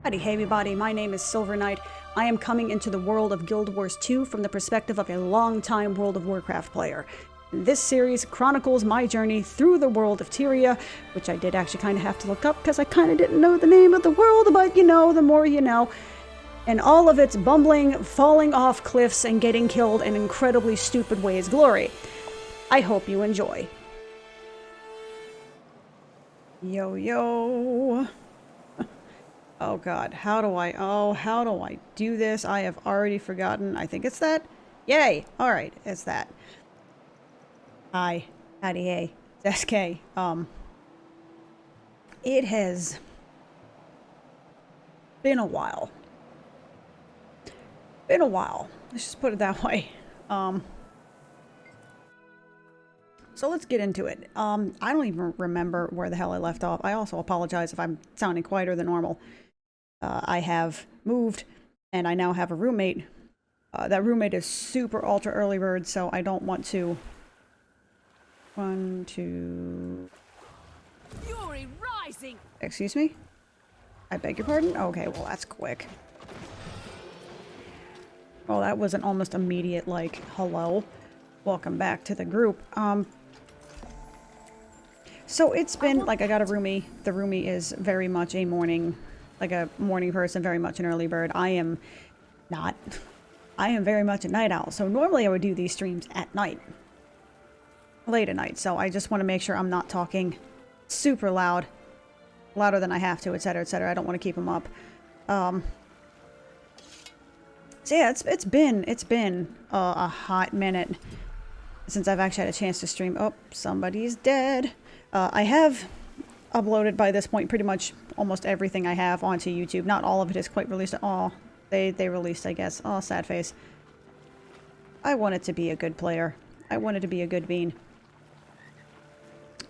Howdy, hey everybody, my name is Silver Knight. I am coming into the world of Guild Wars 2 from the perspective of a long-time World of Warcraft player. This series chronicles my journey through the world of Tyria, which I did actually kind of have to look up because I kind of didn't know the name of the world, but you know, the more you know. And all of its bumbling, falling off cliffs, and getting killed in incredibly stupid ways glory. I hope you enjoy. Yo, yo. Oh god, how do I do this? I have already forgotten. I think it's that. Yay! Alright, it's that. Hi. Howdy, hey. It's SK. It has been a while. Let's just put it that way. So let's get into it. I don't even remember where the hell I left off. I also apologize if I'm sounding quieter than normal. I have moved, and I now have a roommate. That roommate is super ultra early bird, so I don't want to... Fury rising. Excuse me? I beg your pardon? Okay, well that's quick. Well, that was an almost immediate, like, hello. Welcome back to the group. So it's been, like, I got a roomie. The roomie is very much a morning person, very much an early bird. I am not. I am very much a night owl. So normally I would do these streams at night. Late at night. So I just want to make sure I'm not talking super loud. Louder than I have to, etc., etc. I don't want to keep them up. So yeah, it's been a hot minute since I've actually had a chance to stream. Oh, somebody's dead. I have uploaded by this point pretty much almost everything I have onto YouTube. Not all of it is quite released. Oh, they released, I guess. Oh, sad face. I wanted to be a good player. I wanted to be a good bean.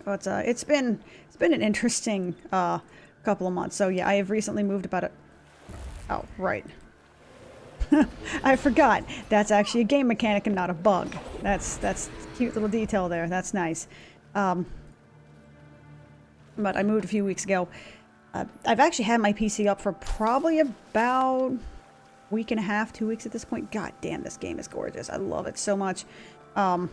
But it's been an interesting couple of months. So yeah, I have recently moved about it. Oh, right. I forgot. That's actually a game mechanic and not a bug. That's a cute little detail there. That's nice. But I moved a few weeks ago. I've actually had my PC up for probably about a week and a half, 2 weeks at this point. God damn, this game is gorgeous. I love it so much. But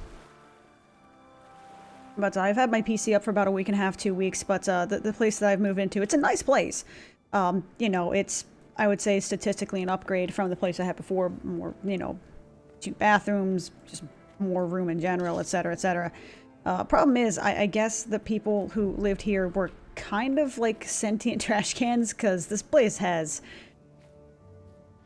I've had my PC up for about a week and a half, 2 weeks. But the place that I've moved into, it's a nice place. You know, it's... I would say statistically an upgrade from the place I had before. More, you know, 2 bathrooms, just more room in general, etc., etc. Problem is, I guess the people who lived here were kind of like sentient trash cans, because this place has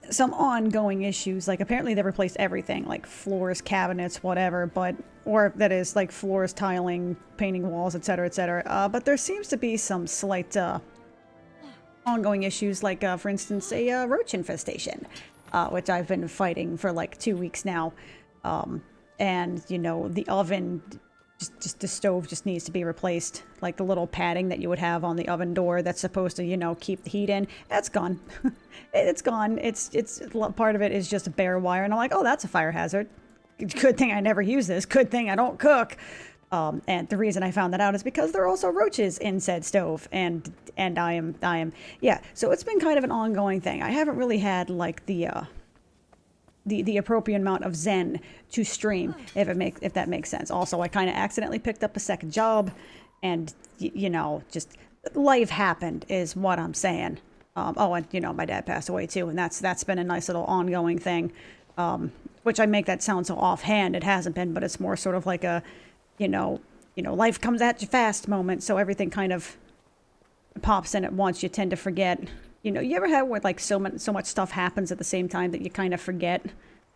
some ongoing issues. Like, apparently they replaced everything, like floors, cabinets, whatever, but, or that is, like floors, tiling, painting walls, etc., etc. But there seems to be some slight, ongoing issues, like for instance a roach infestation, which I've been fighting for like 2 weeks now, and you know, the oven, just the stove just needs to be replaced. Like the little padding that you would have on the oven door that's supposed to, you know, keep the heat in, that's gone. It's gone. It's part of it is just bare wire, and I'm like, oh, that's a fire hazard. Good thing I never use this. Good thing I don't cook. And the reason I found that out is because there are also roaches in said stove, and I am, yeah, so it's been kind of an ongoing thing. I haven't really had, like, the appropriate amount of zen to stream, if that makes sense. Also, I kind of accidentally picked up a second job, and, you know, just life happened, is what I'm saying. Oh, and, you know, my dad passed away, too, and that's been a nice little ongoing thing, which I make that sound so offhand. It hasn't been, but it's more sort of like a... You know, life comes at you fast moment, so everything kind of pops in at once. You tend to forget. You know, you ever had where like so much stuff happens at the same time that you kind of forget?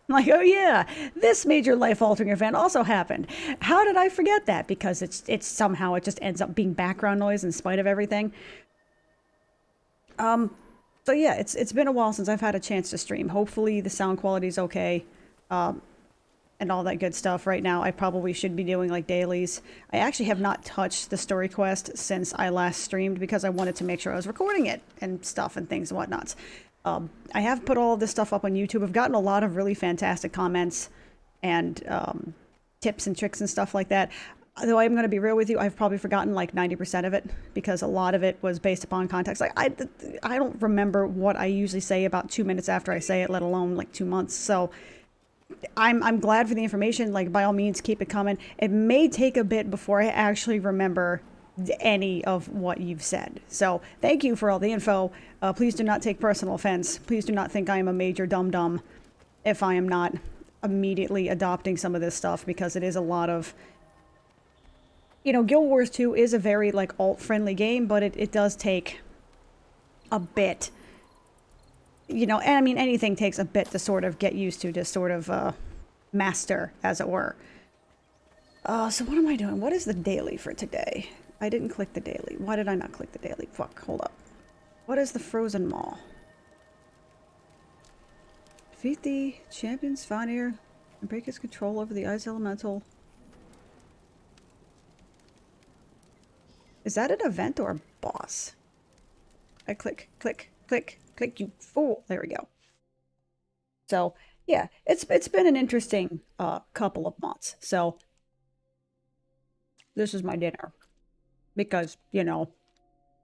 Like, oh yeah, this major life-altering event also happened. How did I forget that? Because it's somehow it just ends up being background noise in spite of everything. So yeah, it's been a while since I've had a chance to stream. Hopefully the sound quality is okay. And all that good stuff. Right now I probably should be doing like dailies. I actually have not touched the story quest since I last streamed because I wanted to make sure I was recording it and stuff and things and whatnots. I have put all of this stuff up on YouTube. I've gotten a lot of really fantastic comments and tips and tricks and stuff like that. Though I'm going to be real with you, I've probably forgotten like 90% of it because a lot of it was based upon context. Like I don't remember what I usually say about 2 minutes after I say it, let alone like 2 months. So I'm glad for the information. Like, by all means, keep it coming. It may take a bit before I actually remember any of what you've said. So thank you for all the info. Please do not take personal offense. Please do not think I am a major dum-dum if I am not immediately adopting some of this stuff, because it is a lot of... You know, Guild Wars 2 is a very, like, alt-friendly game, but it does take a bit. You know, and I mean, anything takes a bit to sort of get used to sort of master, as it were. So what am I doing? What is the daily for today? I didn't click the daily. Why did I not click the daily? Fuck, hold up. What is the Frozen Maw? Defeat the champion's Vanir and break his control over the ice elemental. Is that an event or a boss? I click, click, click, click, you fool. There we go. So, yeah, it's been an interesting couple of months. So, this is my dinner. Because, you know,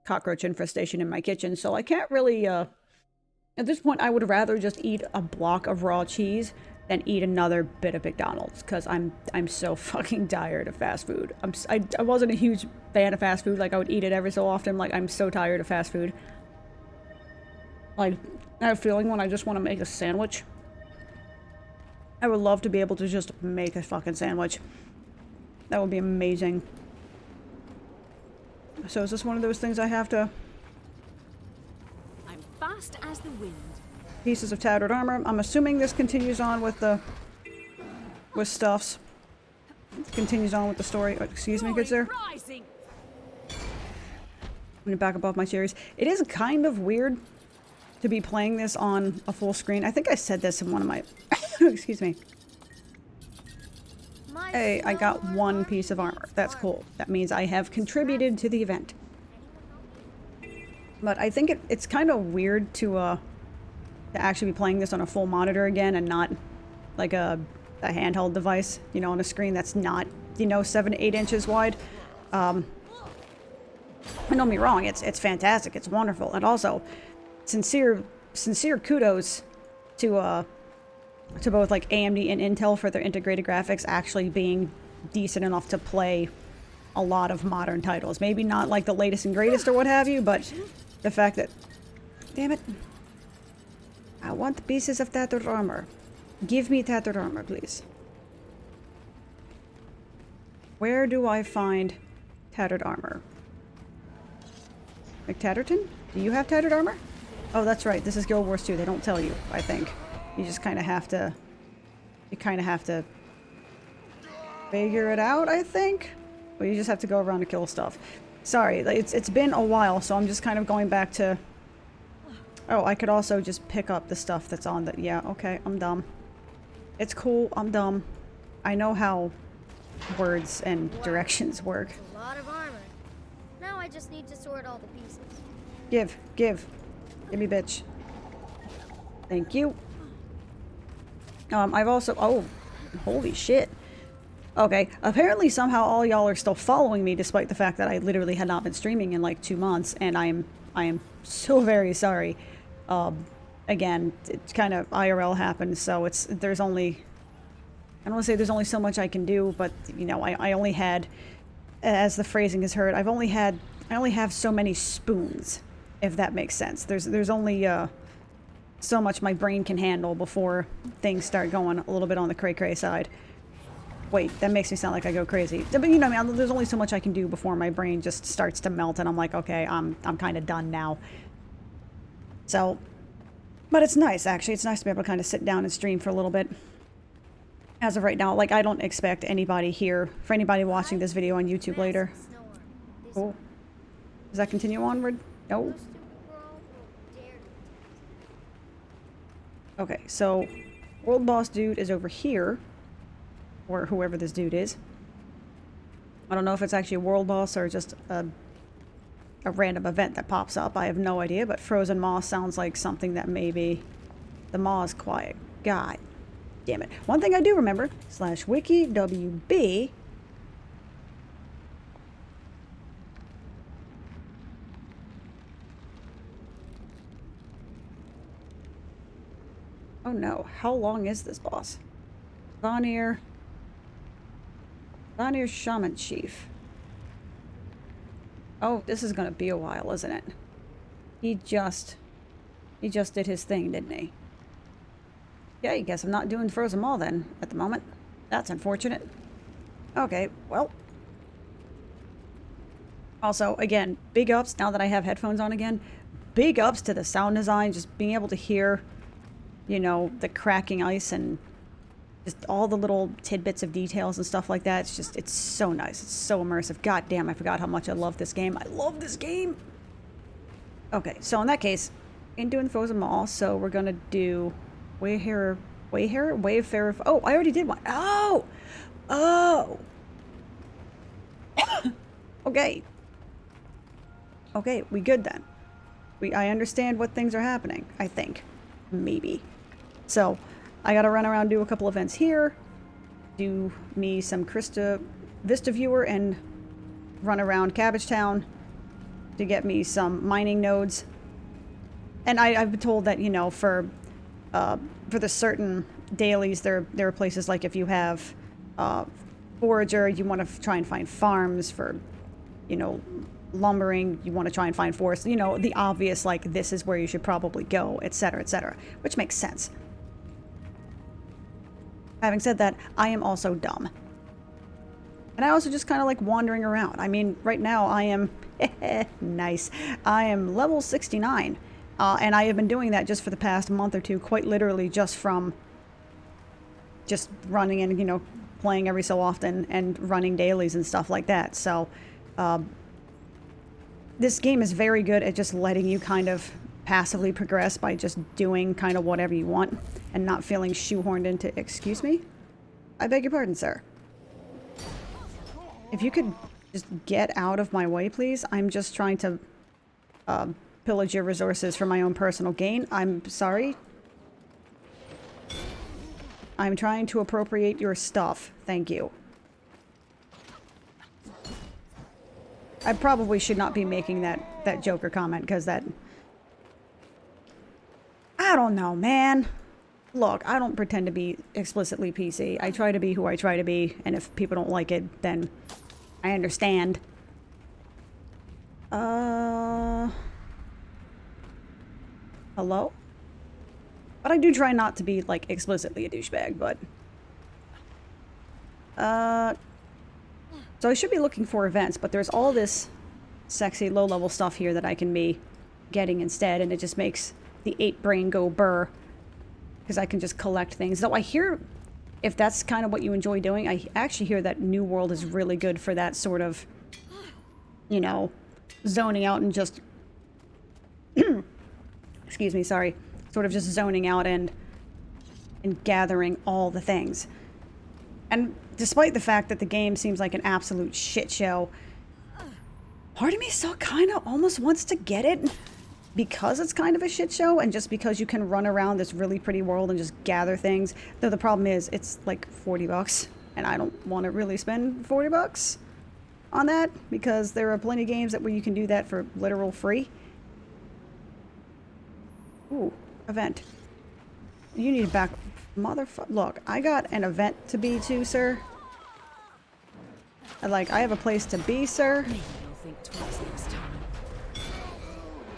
cockroach infestation in my kitchen. So I can't really, at this point, I would rather just eat a block of raw cheese than eat another bit of McDonald's, because I'm so fucking tired of fast food. I wasn't a huge fan of fast food. Like, I would eat it every so often. Like, I'm so tired of fast food. Like, I have a feeling when I just want to make a sandwich, I would love to be able to just make a fucking sandwich. That would be amazing. So is this one of those things I have to... I'm fast as the wind. Pieces of tattered armor. I'm assuming this continues on with the... with stuffs. Continues on with the story. Oh, excuse me, good sir. Rising. I'm gonna back above my cherries. It is kind of weird to be playing this on a full screen. I think I said this in one of my... excuse me. Hey, I got one piece of armor. That's cool. That means I have contributed to the event. But I think it's kind of weird to actually be playing this on a full monitor again and not like a handheld device, you know, on a screen that's not, you know, 7 to 8 inches wide. Don't get me wrong, it's fantastic, it's wonderful, and also sincere kudos to both like AMD and Intel for their integrated graphics actually being decent enough to play a lot of modern titles. Maybe not like the latest and greatest or what have you, but the fact that... Damn it. I want the pieces of tattered armor. Give me tattered armor, please. Where do I find tattered armor? McTatterton? Do you have tattered armor? Oh, that's right. This is Guild Wars 2. They don't tell you, I think. You just kind of have to... You kind of have to... figure it out, I think? Or you just have to go around to kill stuff. Sorry, it's been a while, so I'm just kind of going back to... Oh, I could also just pick up the stuff that's on the... Yeah, okay, I'm dumb. It's cool, I'm dumb. I know how words and directions work. A lot of armor. Now I just need to sort all the pieces. Give. Give me, bitch. Thank you. I've also... Oh, holy shit. Okay, apparently somehow all y'all are still following me despite the fact that I literally had not been streaming in like 2 months, and I am so very sorry. Again, it's kind of IRL happened, so there's only... I don't want to say there's only so much I can do, but, you know, I only had, as the phrasing is heard, I only have so many spoons, if that makes sense. There's only, so much my brain can handle before things start going a little bit on the cray-cray side. Wait, that makes me sound like I go crazy. But, you know, I mean, there's only so much I can do before my brain just starts to melt, and I'm like, okay, I'm kind of done now. So, but it's nice, actually. It's nice to be able to kind of sit down and stream for a little bit. As of right now, like, I don't expect anybody here, for anybody watching this video on YouTube later. Oh. Does that continue onward? No. Okay, so world boss dude is over here. Or whoever this dude is. I don't know if it's actually a world boss or just a random event that pops up. I have no idea, but Frozen Maw sounds like something that maybe... The Maw is quiet. God damn it. One thing I do remember, /wiki WB, Oh no, how long is this boss? Vanir Shaman Chief. Oh, this is gonna be a while, isn't it? He just did his thing, didn't he? Yeah, I guess I'm not doing Frozen Mall then, at the moment. That's unfortunate. Okay, well. Also, again, big ups, now that I have headphones on again, big ups to the sound design, just being able to hear, you know, the cracking ice and just all the little tidbits of details and stuff like that. It's just, it's so nice. It's so immersive. God damn, I forgot how much I love this game. I love this game! Okay, so in that case, ain't doing Frozen Mall, so we're gonna do Wayfarer? Oh, I already did one. Oh! Oh! Okay. Okay, we good then. I understand what things are happening, I think. Maybe. So, I gotta run around, do a couple events here, do me some Vista Viewer, and run around Cabbage Town to get me some mining nodes. And I've been told that, you know, for the certain dailies, there are places like if you have Forager, you want to try and find farms. For, you know, lumbering, you want to try and find forests. You know, the obvious, like, this is where you should probably go, etc., which makes sense. Having said that, I am also dumb. And I also just kind of like wandering around. I mean, right now I am... nice. I am level 69. And I have been doing that just for the past month or two, quite literally just from just running and, you know, playing every so often and running dailies and stuff like that. So, this game is very good at just letting you kind of passively progress by just doing kind of whatever you want and not feeling shoehorned into... Excuse me? I beg your pardon, sir. If you could just get out of my way, please. I'm just trying to pillage your resources for my own personal gain. I'm sorry. I'm trying to appropriate your stuff. Thank you. I probably should not be making that Joker comment, because that... I don't know, man. Look, I don't pretend to be explicitly PC. I try to be who I try to be, and if people don't like it, then I understand. Hello? But I do try not to be, like, explicitly a douchebag, but... So I should be looking for events, but there's all this sexy low-level stuff here that I can be getting instead, and it just makes the 8-brain go burr, because I can just collect things. Though I hear, if that's kind of what you enjoy doing, I actually hear that New World is really good for that sort of, you know, zoning out and just... excuse me, sorry. Sort of just zoning out and gathering all the things. And despite the fact that the game seems like an absolute shit show, part of me still kind of almost wants to get it because it's kind of a shit show and just because you can run around this really pretty world and just gather things. Though the problem is it's like $40 and I don't want to really spend $40 on that because there are plenty of games where you can do that for literal free. Ooh, event. You need back... Motherfucker. Look, I got an event to be to, sir. I have a place to be, sir. Maybe you'll think twice next time.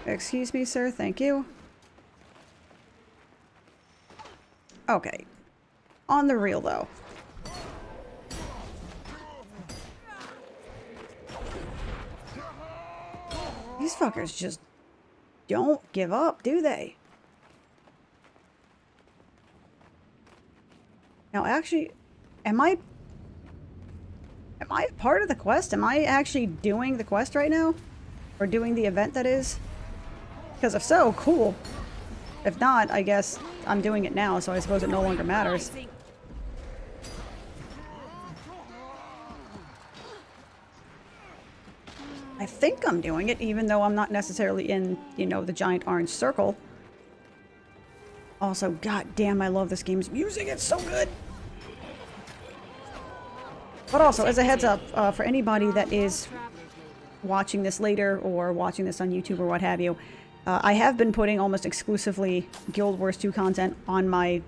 Excuse me, sir. Thank you. Okay. On the real, though. These fuckers just don't give up, do they? Now, actually, am I a part of the quest? Am I actually doing the quest right now? Or doing the event, that is? Because if so, cool. If not, I guess I'm doing it now, so I suppose it no longer matters. I think I'm doing it, even though I'm not necessarily in, you know, the giant orange circle. Also, goddamn, I love this game's music. It's so good. But also, as a heads up, for anybody that is watching this later or watching this on YouTube or what have you, I have been putting almost exclusively Guild Wars 2 content on my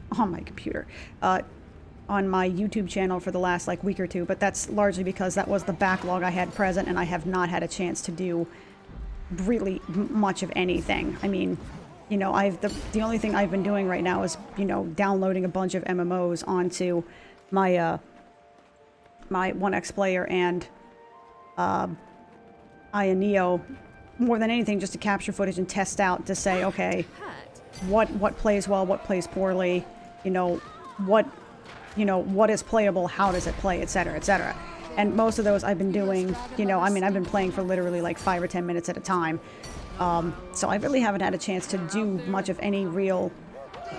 computer, on my YouTube channel for the last like week or two, but that's largely because that was the backlog I had present, and I have not had a chance to do really much of anything. I mean, you know, the only thing I've been doing right now is, you know, downloading a bunch of MMOs onto my my 1X player and Aya Neo, more than anything just to capture footage and test out to say, okay, what plays well, what plays poorly, you know, what is playable, how does it play, etc., etc. And most of those I've been doing, you know, I mean, I've been playing for literally like 5 or 10 minutes at a time. So I really haven't had a chance to do much of any real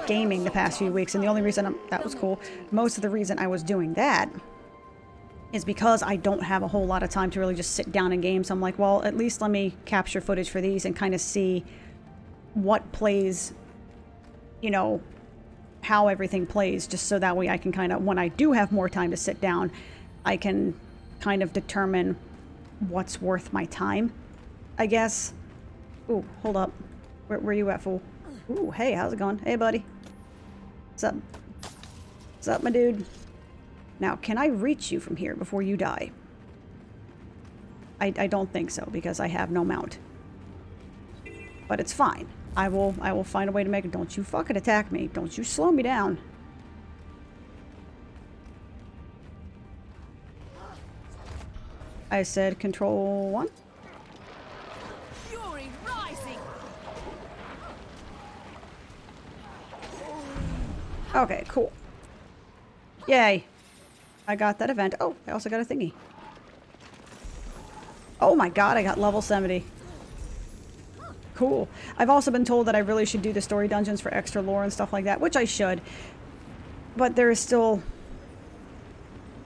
gaming the past few weeks. And the only reason that was cool, most of the reason I was doing that is because I don't have a whole lot of time to really just sit down and game. So I'm like, well, at least let me capture footage for these and kind of see what plays, you know, how everything plays, just so that way I can kind of, when I do have more time to sit down, I can kind of determine what's worth my time, I guess. Ooh, hold up. Where you at, fool? Ooh, hey, how's it going? Hey, buddy. What's up? What's up, my dude? Now, can I reach you from here before you die? I don't think so, because I have no mount. But it's fine. I will find a way to make it. Don't you fucking attack me. Don't you slow me down. I said control 1. Fury rising. Okay, cool. Yay. I got that event. Oh, I also got a thingy. Oh my god, I got level 70. Cool. I've also been told that I really should do the story dungeons for extra lore and stuff like that, which I should. But there is still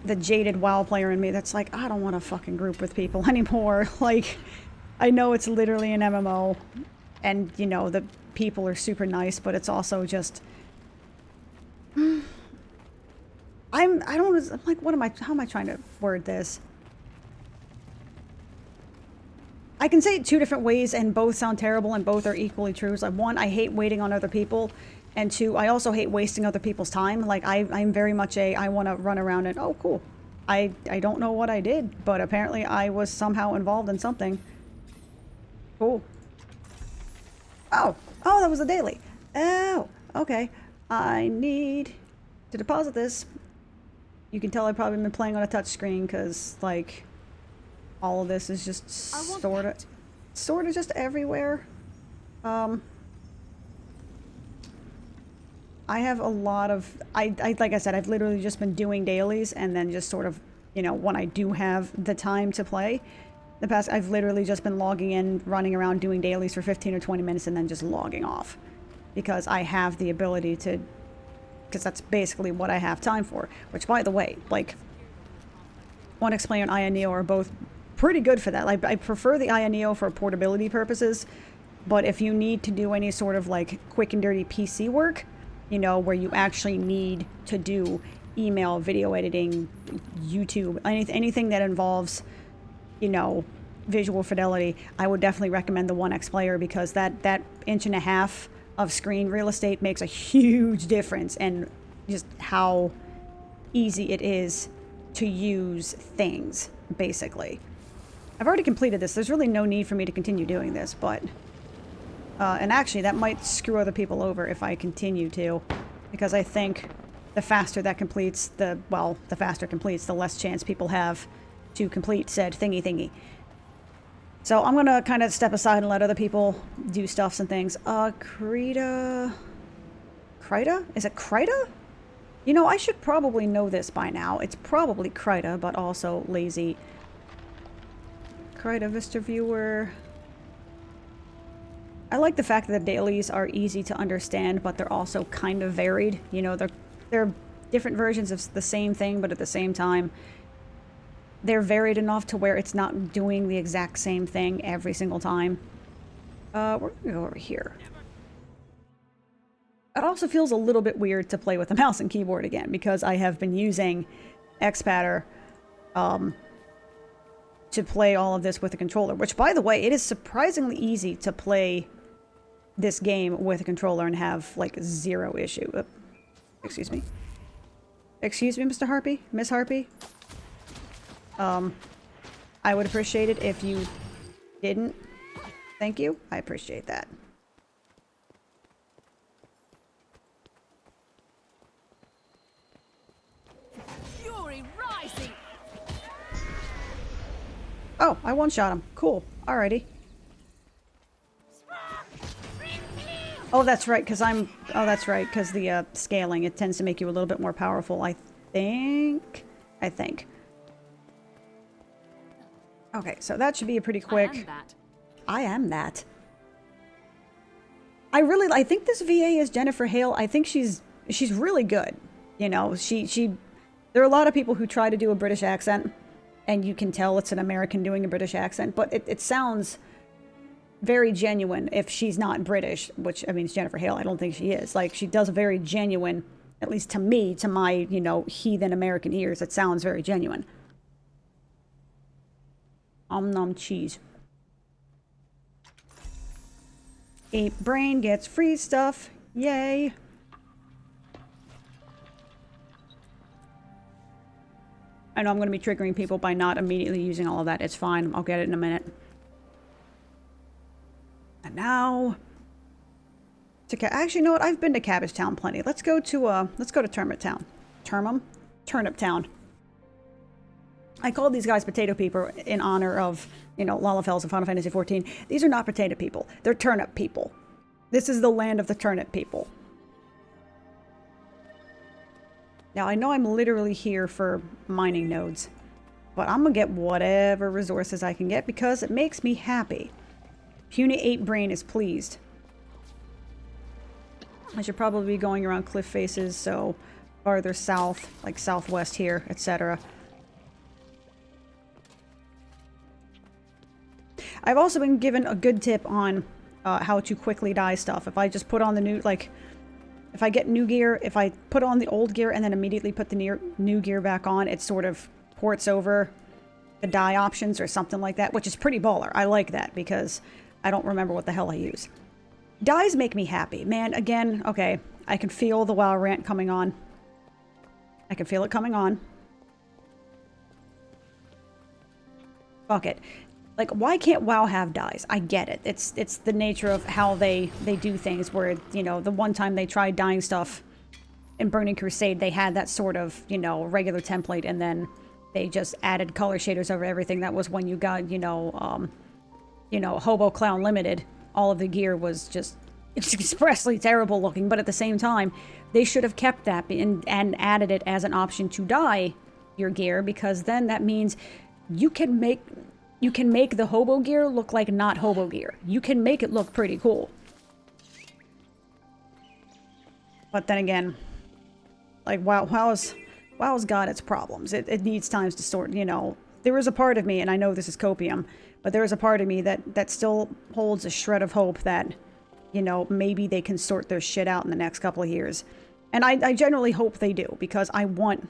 the jaded WoW player in me that's like, I don't want to fucking group with people anymore. Like, I know it's literally an MMO, and, you know, the people are super nice, but it's also just... I'm like, how am I trying to word this? I can say it 2 different ways, and both sound terrible, and both are equally true. It's like, 1, I hate waiting on other people, and 2, I also hate wasting other people's time. Like, I'm very much I want to run around and, oh, cool. I don't know what I did, but apparently I was somehow involved in something. Cool. Oh, that was a daily. Oh, okay. I need to deposit this. You can tell I've probably been playing on a touch screen because, like, all of this is just sort of just everywhere. I have a lot of, like I said, I've literally just been doing dailies and then just sort of, you know, when I do have the time to play. I've literally just been logging in, running around doing dailies for 15 or 20 minutes and then just logging off. Because I have the ability to, because that's basically what I have time for. Which, by the way, like, 1X and Aya Neo are both pretty good for that. Like, I prefer the Aya Neo for portability purposes, but if you need to do any sort of, like, quick and dirty PC work, you know, where you actually need to do email, video editing, YouTube, anything that involves, you know, visual fidelity, I would definitely recommend the 1X player, because that 1.5 inches of screen real estate makes a huge difference in just how easy it is to use things, basically. I've already completed this. There's really no need for me to continue doing this, but... and actually, that might screw other people over if I continue to, because I think the faster that completes, the faster it completes, the less chance people have to complete said thingy. So I'm gonna kind of step aside and let other people do stuffs and things. Krita? Is it Krita? You know, I should probably know this by now. It's probably Krita, but also lazy. Krita Vista Viewer. I like the fact that the dailies are easy to understand, but they're also kind of varied. You know, they're different versions of the same thing, but at the same time, they're varied enough to where it's not doing the exact same thing every single time. We're gonna go over here. It also feels a little bit weird to play with a mouse and keyboard again, because I have been using Xpatter to play all of this with a controller. Which, by the way, it is surprisingly easy to play this game with a controller and have, like, zero issue. Excuse me. Excuse me, Mr. Harpy? Miss Harpy? I would appreciate it if you didn't. Thank you. I appreciate that. Fury rising. Oh, I one-shot him. Cool. Alrighty. Oh, that's right, because I'm... Oh, that's right, because the scaling, it tends to make you a little bit more powerful, I think. Okay, so that should be a pretty quick... I am that. I think this VA is Jennifer Hale. I think she's really good. You know, there are a lot of people who try to do a British accent, and you can tell it's an American doing a British accent, but it sounds very genuine if she's not British, which, I mean, it's Jennifer Hale. I don't think she is. Like, she does a very genuine, at least to me, to my, you know, heathen American ears, it sounds very genuine. Nom cheese. Ape brain gets free stuff. Yay. I know I'm going to be triggering people by not immediately using all of that. It's fine. I'll get it in a minute. And now... Actually, you know what? I've been to Cabbage Town plenty. Let's go to Turnip Town. Turnip Town. I called these guys potato people in honor of, you know, Lalafels and Final Fantasy XIV. These are not potato people. They're turnip people. This is the land of the turnip people. Now, I know I'm literally here for mining nodes, but I'm gonna get whatever resources I can get because it makes me happy. Puny Ape Brain is pleased. I should probably be going around cliff faces, so farther south, like southwest here, etc. I've also been given a good tip on how to quickly dye stuff. If I just put on the new, like, if I get new gear, if I put on the old gear and then immediately put the new gear back on, it sort of ports over the dye options or something like that, which is pretty baller. I like that because I don't remember what the hell I use. Dyes make me happy. Man, again, okay, I can feel the WoW rant coming on. I can feel it coming on. Fuck it. Like, why can't WoW have dyes? I get it. It's the nature of how they do things where, you know, the one time they tried dyeing stuff in Burning Crusade, they had that sort of, you know, regular template, and then they just added color shaders over everything. That was when you got, you know, Hobo Clown Limited. All of the gear was just expressly terrible looking, but at the same time, they should have kept that and added it as an option to dye your gear, because then that means you can make the hobo gear look like not hobo gear. You can make it look pretty cool. But then again, like, WoW's got its problems. It needs times to sort, you know. There is a part of me, and I know this is copium, but there is a part of me that still holds a shred of hope that, you know, maybe they can sort their shit out in the next couple of years. And I generally hope they do, because I want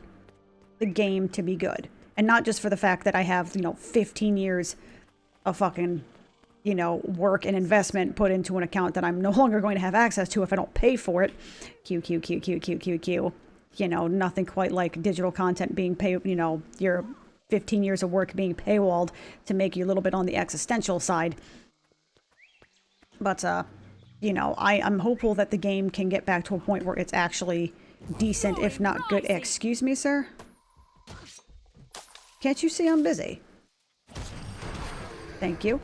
the game to be good. And not just for the fact that I have, you know, 15 years of fucking, you know, work and investment put into an account that I'm no longer going to have access to if I don't pay for it. Q. You know, nothing quite like digital content being paid, you know, your 15 years of work being paywalled to make you a little bit on the existential side. But, you know, I'm hopeful that the game can get back to a point where it's actually decent, if not good. Excuse me, sir? Can't you see I'm busy? Thank you.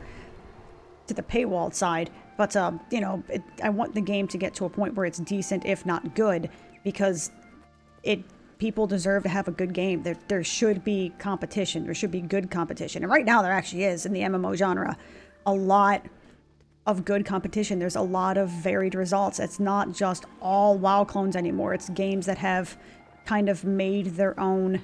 To the paywalled side. But, you know, I want the game to get to a point where it's decent, if not good, because people deserve to have a good game. There should be competition. There should be good competition. And right now there actually is, in the MMO genre, a lot of good competition. There's a lot of varied results. It's not just all WoW clones anymore. It's games that have kind of made their own.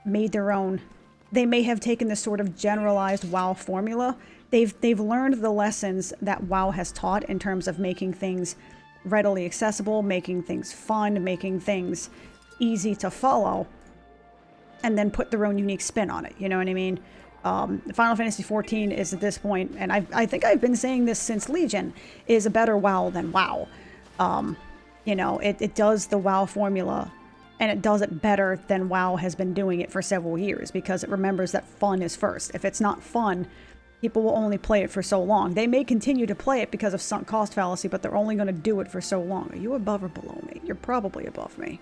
They may have taken this sort of generalized WoW formula. They've learned the lessons that WoW has taught in terms of making things readily accessible, making things fun, making things easy to follow, and then put their own unique spin on it. You know what I mean? Final Fantasy XIV is at this point, and I think I've been saying this since Legion, is a better WoW than WoW. You know, it does the WoW formula, and it does it better than WoW has been doing it for several years, because it remembers that fun is first. If it's not fun, people will only play it for so long. They may continue to play it because of sunk cost fallacy, but they're only going to do it for so long. Are you above or below me? You're probably above me.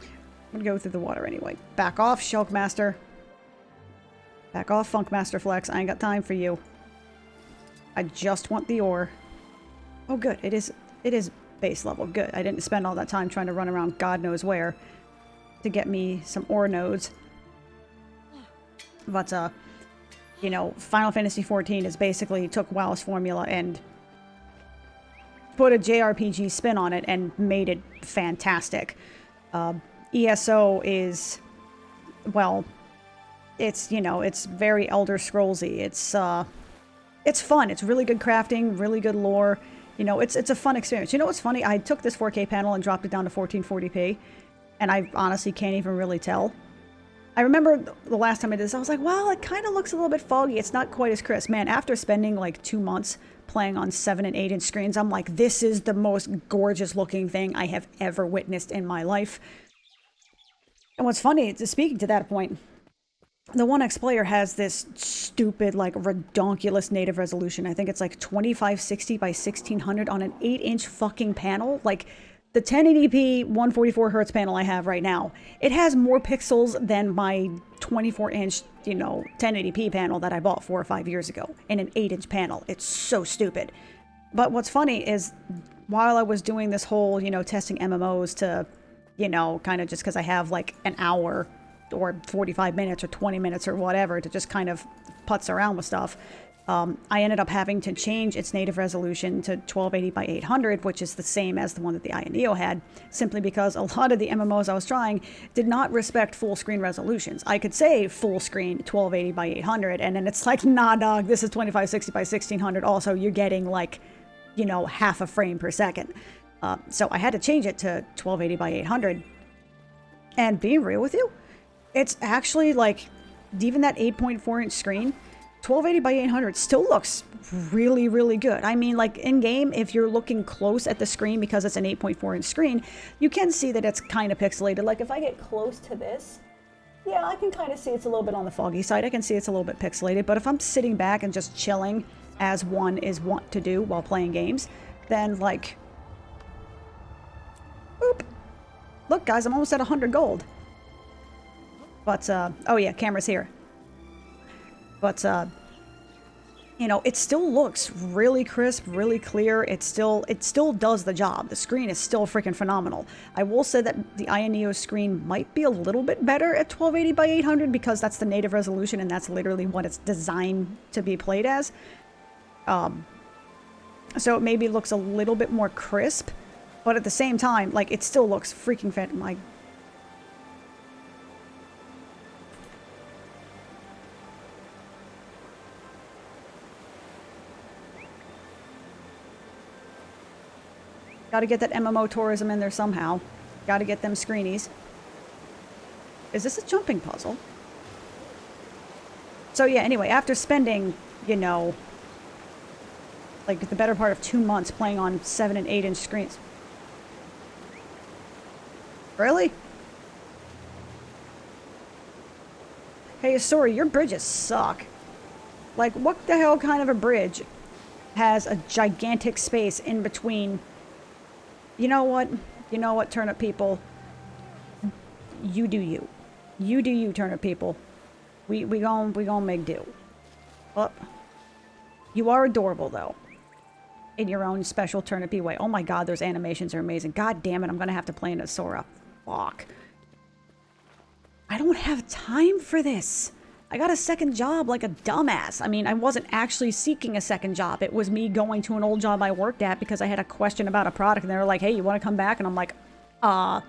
I'm going to go through the water anyway. Back off, Shulk Master. Back off, Funk Master Flex. I ain't got time for you. I just want the ore. Oh, good. It is base level. Good. I didn't spend all that time trying to run around God knows where to get me some ore nodes. But, you know, Final Fantasy XIV is basically took WoW's formula and put a JRPG spin on it and made it fantastic. ESO is, well, it's, you know, it's very Elder Scrollsy. It's fun. It's really good crafting, really good lore. You know, it's a fun experience. You know what's funny? I took this 4K panel and dropped it down to 1440p, and I honestly can't even really tell. I remember the last time I did this, I was like, well, it kind of looks a little bit foggy. It's not quite as crisp. Man, after spending like 2 months playing on 7 and 8 inch screens, I'm like, this is the most gorgeous looking thing I have ever witnessed in my life. And what's funny, speaking to that point, the 1X player has this stupid, like, redonkulous native resolution. I think it's like 2560 by 1600 on an 8-inch fucking panel. Like, the 1080p 144 hertz panel I have right now, it has more pixels than my 24-inch, you know, 1080p panel that I bought 4 or 5 years ago in an 8-inch panel. It's so stupid. But what's funny is, while I was doing this whole, you know, testing MMOs to, you know, kind of just because I have, like, an hour or 45 minutes or 20 minutes or whatever to just kind of putz around with stuff, I ended up having to change its native resolution to 1280 by 800, which is the same as the one that the Aya Neo had, simply because a lot of the MMOs I was trying did not respect full screen resolutions. I could say full screen 1280 by 800, and then it's like, nah, dog, this is 2560 by 1600. Also, you're getting like, you know, half a frame per second. So I had to change it to 1280 by 800. And being real with you, it's actually like, even that 8.4 inch screen, 1280 by 800 still looks really, really good. I mean, like, in game, if you're looking close at the screen because it's an 8.4 inch screen, you can see that it's kind of pixelated. Like, if I get close to this, yeah, I can kind of see it's a little bit on the foggy side. I can see it's a little bit pixelated. But if I'm sitting back and just chilling, as one is wont to do while playing games, then, like, boop. Look, guys, I'm almost at 100 gold. But, oh yeah, camera's here. But, you know, it still looks really crisp, really clear. It still does the job. The screen is still freaking phenomenal. I will say that the Aya Neo screen might be a little bit better at 1280 by 800 because that's the native resolution and that's literally what it's designed to be played as. So it maybe looks a little bit more crisp, but at the same time, like, it still looks freaking like, gotta get that MMO tourism in there somehow. Gotta get them screenies. Is this a jumping puzzle? So yeah, anyway, after spending, you know, like the better part of 2 months playing on 7 and 8 inch screens. Really? Hey, sorry, your bridges suck. Like, what the hell kind of a bridge has a gigantic space in between? You know what? You know what, turnip people? You do you. You do you, turnip people. We gon' make do. Well, you are adorable, though. In your own special turnipy way. Oh my god, those animations are amazing. God damn it, I'm gonna have to play in a Sora. Fuck. I don't have time for this. I got a second job like a dumbass. I mean, I wasn't actually seeking a second job. It was me going to an old job I worked at because I had a question about a product and they were like, hey, you want to come back? And I'm like, why?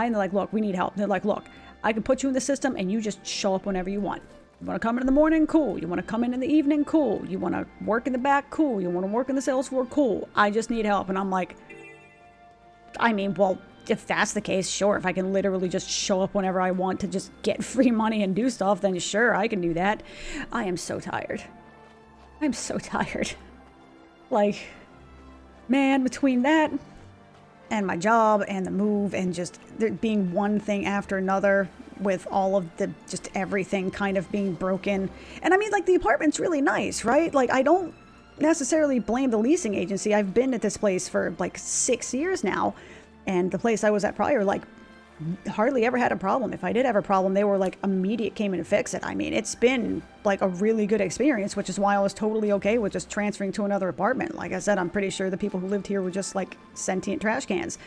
And they're like, look, we need help. And they're like, look, I can put you in the system and you just show up whenever you want. You want to come in the morning? Cool. You want to come in the evening? Cool. You want to work in the back? Cool. You want to work in the sales floor? Cool. I just need help. And I'm like, I mean, well, if that's the case, sure. If I can literally just show up whenever I want to just get free money and do stuff, then sure, I can do that. I am so tired. I'm so tired. Like, man, between that and my job and the move and just there being one thing after another with all of the, just everything kind of being broken. And I mean, like, the apartment's really nice, right? Like, I don't necessarily blame the leasing agency. I've been at this place for like 6 years now, and the place I was at prior, like, hardly ever had a problem. If I did have a problem, they were like immediate, came in and fix it. I mean, it's been like a really good experience, which is why I was totally okay with just transferring to another apartment. Like I said, I'm pretty sure the people who lived here were just like sentient trash cans.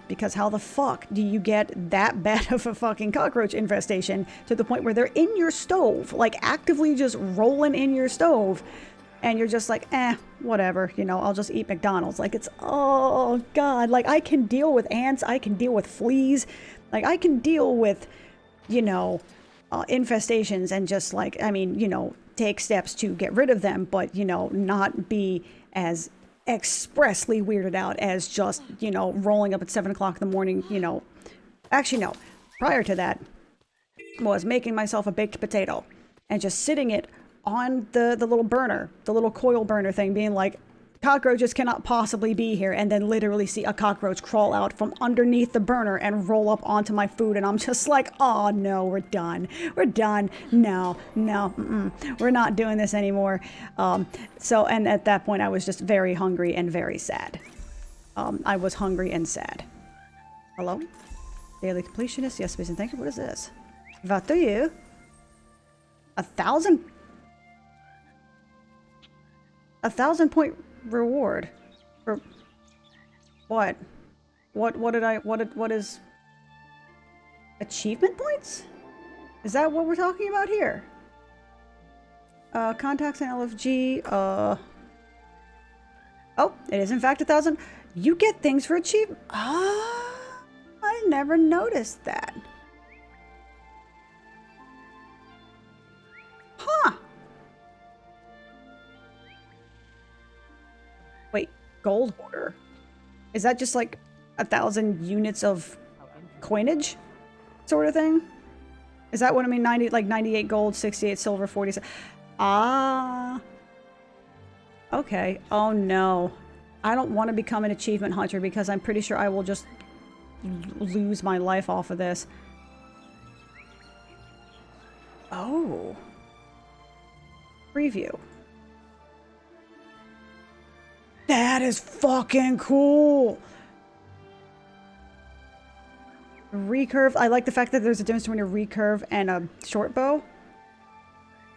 Because how the fuck do you get that bad of a fucking cockroach infestation to the point where they're in your stove, like actively just rolling in your stove, and you're just like, whatever, you know, I'll just eat McDonald's. Like, it's, oh God, like, I can deal with ants, I can deal with fleas, like, I can deal with, you know, infestations and just like, I mean, you know, take steps to get rid of them, but, you know, not be as expressly weirded out as just, you know, rolling up at 7 o'clock in the morning, you know. Actually, no, prior to that was making myself a baked potato and just sitting it on the little burner, the little coil burner thing, being like, cockroaches cannot possibly be here, and then literally see a cockroach crawl out from underneath the burner and roll up onto my food, and I'm just like, oh no, we're done. We're done. No, we're not doing this anymore. So, and at that point, I was just very hungry and very sad. I was hungry and sad. Hello? Daily completionist? Yes, please, and thank you. What is this? What do you? 1,000? 1,000 point reward for what? What is achievement points? Is that what we're talking about here? Contacts and LFG, oh, it is in fact 1,000. You get things for achievement. Ah, I never noticed that. Huh. Wait, gold hoarder. Is that just like 1,000 units of coinage sort of thing? Is that what I mean? 90, like 98 gold, 68 silver, 47. Ah. Okay. Oh no. I don't want to become an achievement hunter because I'm pretty sure I will just lose my life off of this. Oh. Preview. That is fucking cool. Recurve. I like the fact that there's a difference between a recurve and a short bow.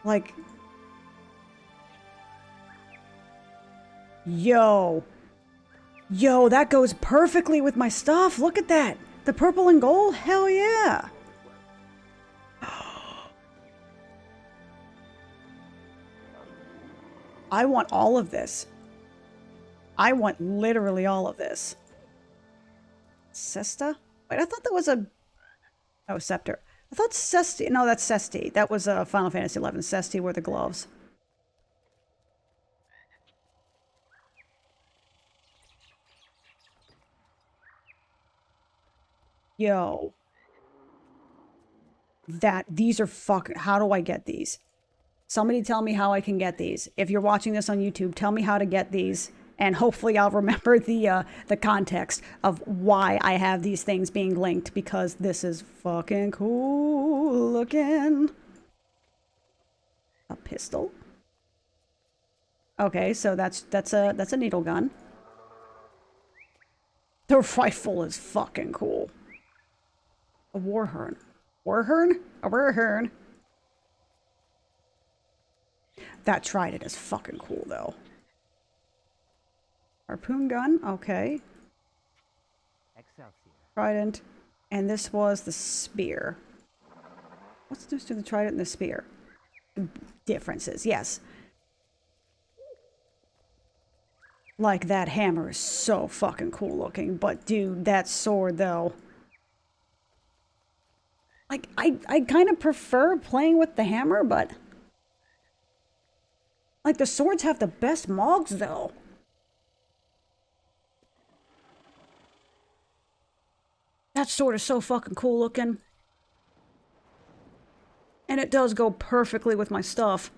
Like, yo, that goes perfectly with my stuff. Look at that. The purple and gold. Hell yeah. I want all of this. I want literally all of this. Cesta? Wait, I thought that was a... Oh, Scepter. I thought Cesti... No, that's Cesti. That was Final Fantasy XI. Cesti were the gloves. Yo. These are fucking... How do I get these? Somebody tell me how I can get these. If you're watching this on YouTube, tell me how to get these. And hopefully I'll remember the context of why I have these things being linked, because this is fucking cool looking. A pistol. Okay, so that's a needle gun. The rifle is fucking cool. A warhorn. Warhorn? A warhorn. That trident is fucking cool though. Harpoon gun, okay. Excelsior. Trident. And this was the spear. What's the difference between the trident and the spear? Differences, yes. Like, that hammer is so fucking cool looking, but dude, that sword though. Like, I kind of prefer playing with the hammer, but... Like, the swords have the best mogs though. That sword is so fucking cool looking. And it does go perfectly with my stuff.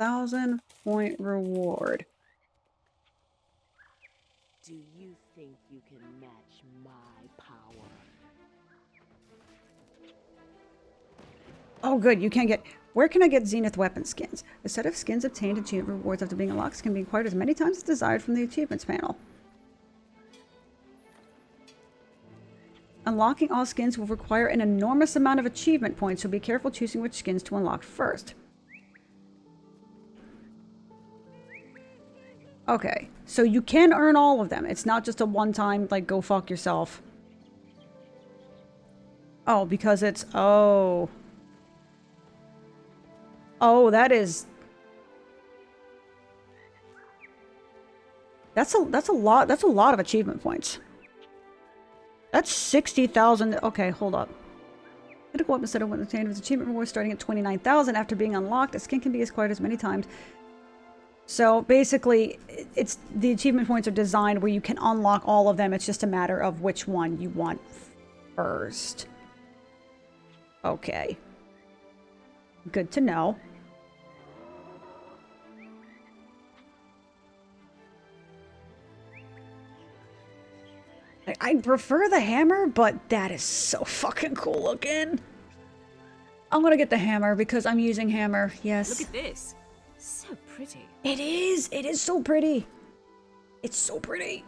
$1,000-point reward. Do you think you can match my power? Oh, good. You can get... Where can I get Zenith weapon skins? A set of skins obtained achievement rewards after being unlocked can be acquired as many times as desired from the achievements panel. Unlocking all skins will require an enormous amount of achievement points, so be careful choosing which skins to unlock first. Okay, so you can earn all of them. It's not just a one-time, like, go fuck yourself. Oh, because it's... Oh... Oh, that is... That's a lot of achievement points. That's 60,000. Okay, hold up. Critical weapon set of when obtained with achievement reward starting at 29,000 after being unlocked. A skin can be acquired as many times. So basically, it's the achievement points are designed where you can unlock all of them. It's just a matter of which one you want first. Okay. Good to know. I prefer the hammer, but that is so fucking cool looking. I'm gonna get the hammer because I'm using hammer, yes. Look at this. So pretty. It is! It is so pretty! It's so pretty!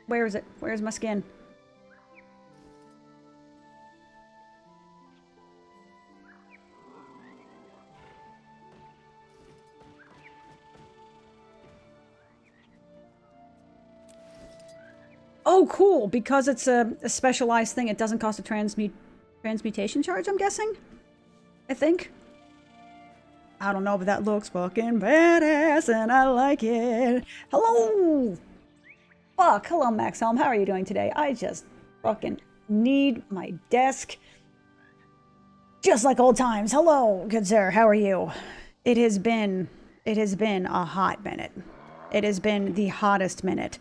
Where is it? Where's my skin? Oh, cool! Because it's a specialized thing, it doesn't cost a transmutation charge, I'm guessing? I think? I don't know, but that looks fucking badass, and I like it. Hello! Fuck, hello, Max Helm. How are you doing today? I just fucking need my desk. Just like old times. Hello, good sir. How are you? It has been a hot minute. It has been the hottest minute.